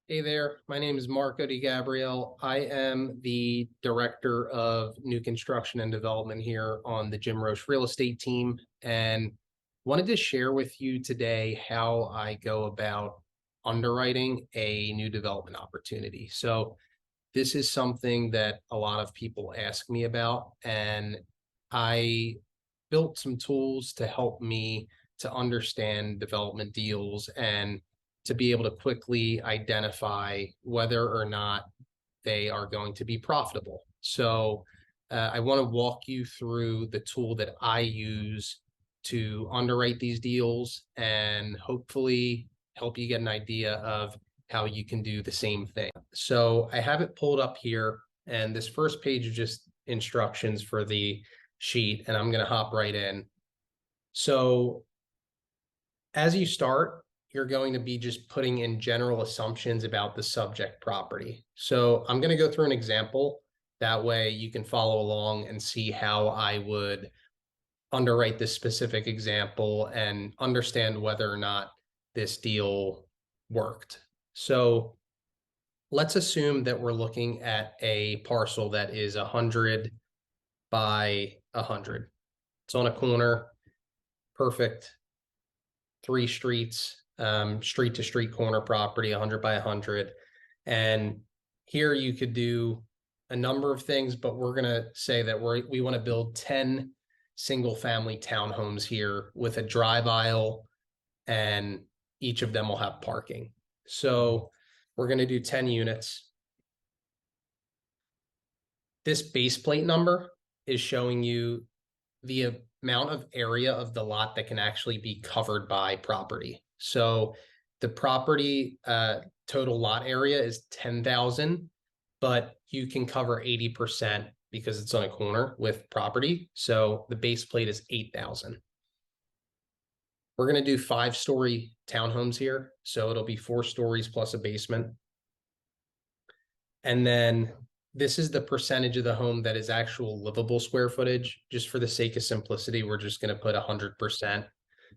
Hey there, my name is Marco Gabriel. I am the Director of New Construction and Development here on the Jim Roche Real Estate team, and wanted to share with you today how I go about underwriting a new development opportunity. So this is something that a lot of people ask me about, and I built some tools to help me to understand development deals and to be able to quickly identify whether or not they are going to be profitable. So I want to walk you through the tool that I use to underwrite these deals and hopefully help you get an idea of how you can do the same thing. So I have it pulled up here, and this first page is just instructions for the sheet, and I'm going to hop right in. So as you start, you're going to be just putting in general assumptions about the subject property. So I'm going to go through an example. That way you can follow along and see how I would underwrite this specific example and understand whether or not this deal worked. So let's assume that we're looking at a parcel that is 100 by 100. It's on a corner, perfect, 3 streets, street to street corner property, 100 by 100. And here you could do a number of things, but we're going to say that we want to build 10 single family townhomes here with a drive aisle, and each of them will have parking. So we're going to do 10 units. This base plate number is showing you the amount of area of the lot that can actually be covered by property. So the property total lot area is 10,000, but you can cover 80% because it's on a corner with property. So the base plate is 8,000. We're going to do 5-story townhomes here. So it'll be 4 stories plus a basement. And then this is the percentage of the home that is actual livable square footage. Just for the sake of simplicity, we're just going to put 100%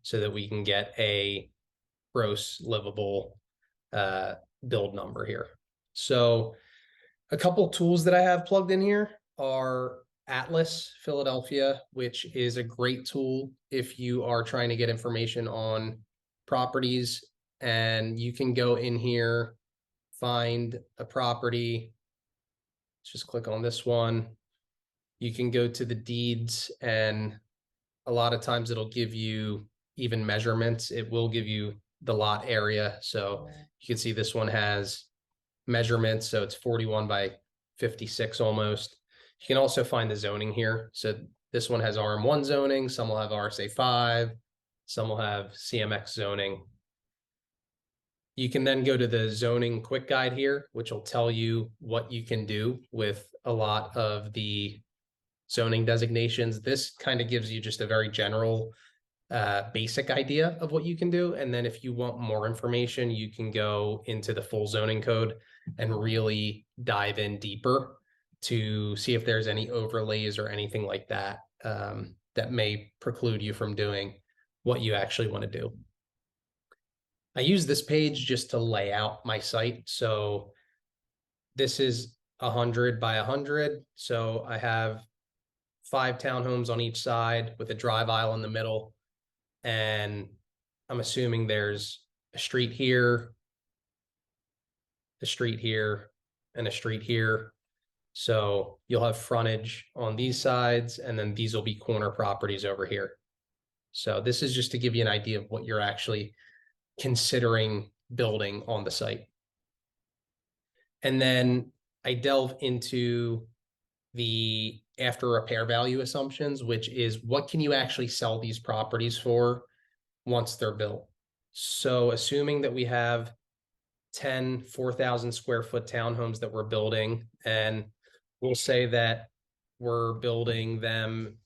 so that we can get a gross livable build number here. So a couple tools that I have plugged in here are Atlas Philadelphia, which is a great tool if you are trying to get information on properties. And you can go in here, find a property. Let's just click on this one. You can go to the deeds, and a lot of times it'll give you even measurements. It will give you the lot area. So you can see this one has measurements. So it's 41 by 56 almost. You can also find the zoning here. So this one has RM1 zoning. Some will have RSA 5. Some will have CMX zoning. You can then go to the zoning quick guide here, which will tell you what you can do with a lot of the zoning designations. This kind of gives you just a very general basic idea of what you can do. And then if you want more information, you can go into the full zoning code and really dive in deeper to see if there's any overlays or anything like that that may preclude you from doing what you actually want to do. I use this page just to lay out my site. So this is 100 by 100. So I have 5 townhomes on each side with a drive aisle in the middle. And I'm assuming there's a street here, a street here, and a street here. So you'll have frontage on these sides, and then these will be corner properties over here. So this is just to give you an idea of what you're actually considering building on the site. And then I delve into the after repair value assumptions, which is what can you actually sell these properties for once they're built. So assuming that we have 10 4,000 square foot townhomes that we're building, and we'll say that we're building them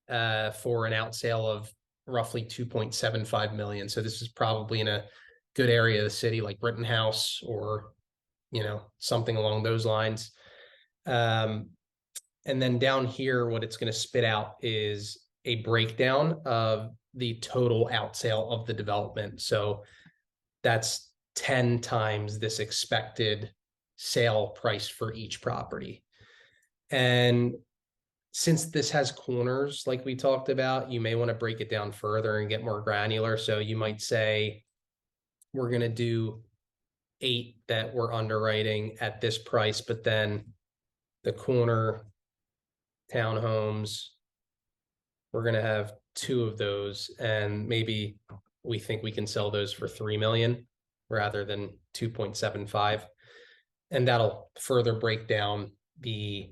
for an out sale of roughly 2.75 million. So this is probably in a good area of the city like Rittenhouse or, something along those lines. And then down here, what it's going to spit out is a breakdown of the total out sale of the development. So that's 10 times this expected sale price for each property. And since this has corners, like we talked about, you may want to break it down further and get more granular. So you might say, we're going to do 8 that we're underwriting at this price, but then the corner townhomes, we're going to have 2 of those, and maybe we think we can sell those for 3 million rather than 2.75. And that'll further break down the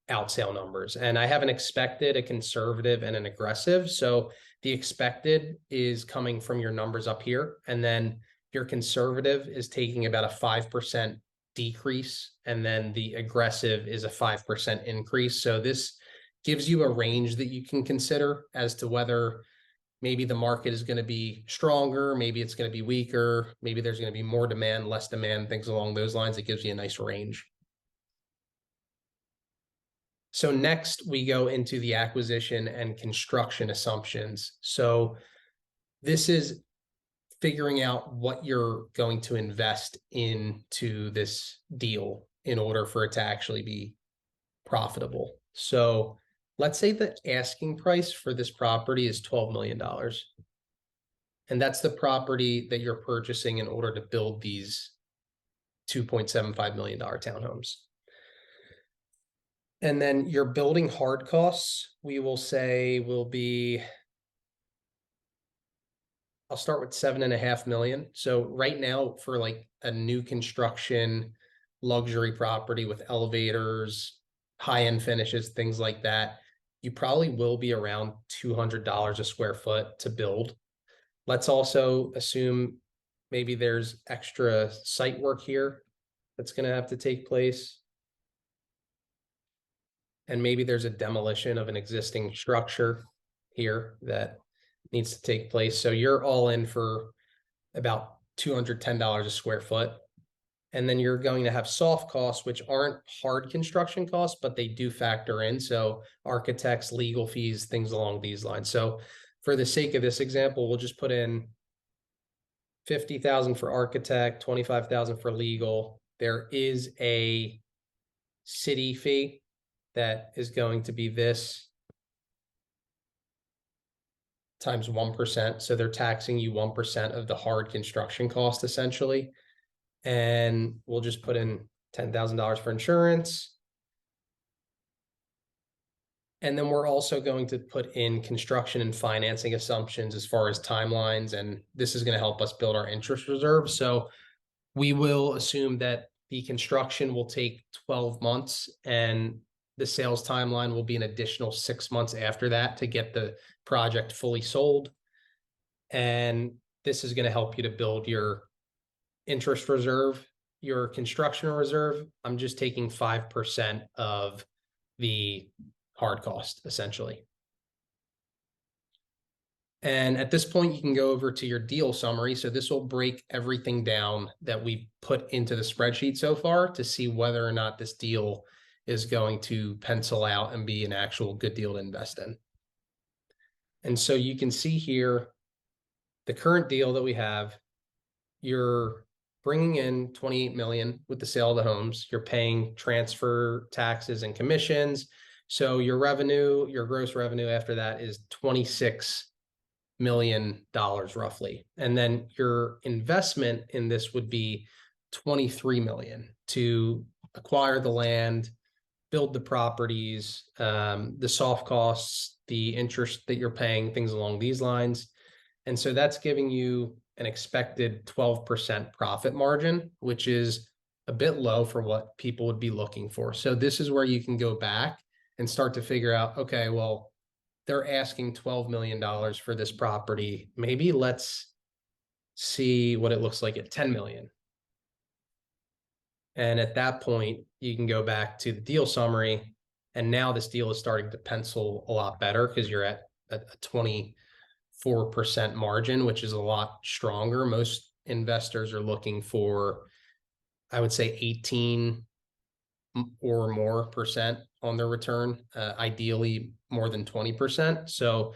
out sale numbers. And I have an expected, a conservative, and an aggressive. So the expected is coming from your numbers up here. And then your conservative is taking about a 5% decrease. And then the aggressive is a 5% increase. So this gives you a range that you can consider as to whether maybe the market is going to be stronger, maybe it's going to be weaker, maybe there's going to be more demand, less demand, things along those lines. It gives you a nice range. So next we go into the acquisition and construction assumptions. So this is figuring out what you're going to invest into this deal in order for it to actually be profitable. So let's say the asking price for this property is $12 million. And that's the property that you're purchasing in order to build these $2.75 million townhomes. And then your building hard costs, we will say will be, I'll start with 7.5 million. So right now for like a new construction luxury property with elevators, high-end finishes, things like that, you probably will be around $200 a square foot to build. Let's also assume maybe there's extra site work here that's going to have to take place. And maybe there's a demolition of an existing structure here that needs to take place. So you're all in for about $210 a square foot. And then you're going to have soft costs, which aren't hard construction costs, but they do factor in. So architects, legal fees, things along these lines. So for the sake of this example, we'll just put in 50,000 for architect, 25,000 for legal. There is a city fee that is going to be this times 1%. So they're taxing you 1% of the hard construction cost essentially. And we'll just put in $10,000 for insurance. And then we're also going to put in construction and financing assumptions as far as timelines. And this is going to help us build our interest reserve. So we will assume that the construction will take 12 months and the sales timeline will be an additional 6 months after that to get the project fully sold. And this is going to help you to build your interest reserve, your construction reserve. I'm just taking 5% of the hard cost, essentially. And at this point, you can go over to your deal summary. So this will break everything down that we put into the spreadsheet so far to see whether or not this deal is going to pencil out and be an actual good deal to invest in. And so you can see here, the current deal that we have, you're bringing in 28 million with the sale of the homes. You're paying transfer taxes and commissions. So your revenue, your gross revenue after that is $26 million roughly. And then your investment in this would be 23 million to acquire the land, build the properties, the soft costs, the interest that you're paying, things along these lines. And so that's giving you an expected 12% profit margin, which is a bit low for what people would be looking for. So this is where you can go back and start to figure out, okay, well, they're asking $12 million for this property. Maybe let's see what it looks like at 10 million. And at that point, you can go back to the deal summary. And now this deal is starting to pencil a lot better because you're at a 24% margin, which is a lot stronger. Most investors are looking for, I would say, 18 or more percent on their return, ideally more than 20%. So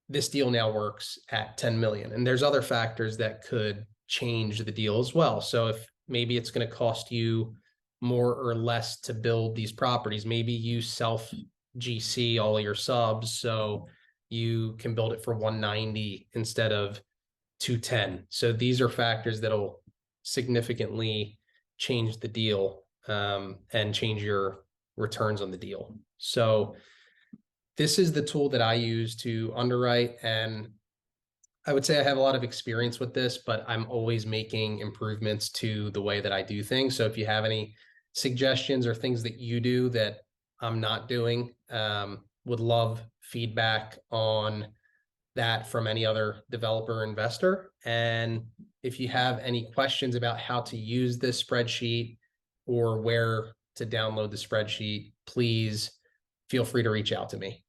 this deal now works at 10 million. And there's other factors that could change the deal as well. So if maybe it's going to cost you more or less to build these properties, maybe you self GC all of your subs, so you can build it for 190 instead of 210. So these are factors that'll significantly change the deal, and change your returns on the deal. So this is the tool that I use to underwrite, and I would say I have a lot of experience with this, but I'm always making improvements to the way that I do things. So if you have any suggestions or things that you do that I'm not doing, would love feedback on that from any other developer or investor. And if you have any questions about how to use this spreadsheet or where to download the spreadsheet, please feel free to reach out to me.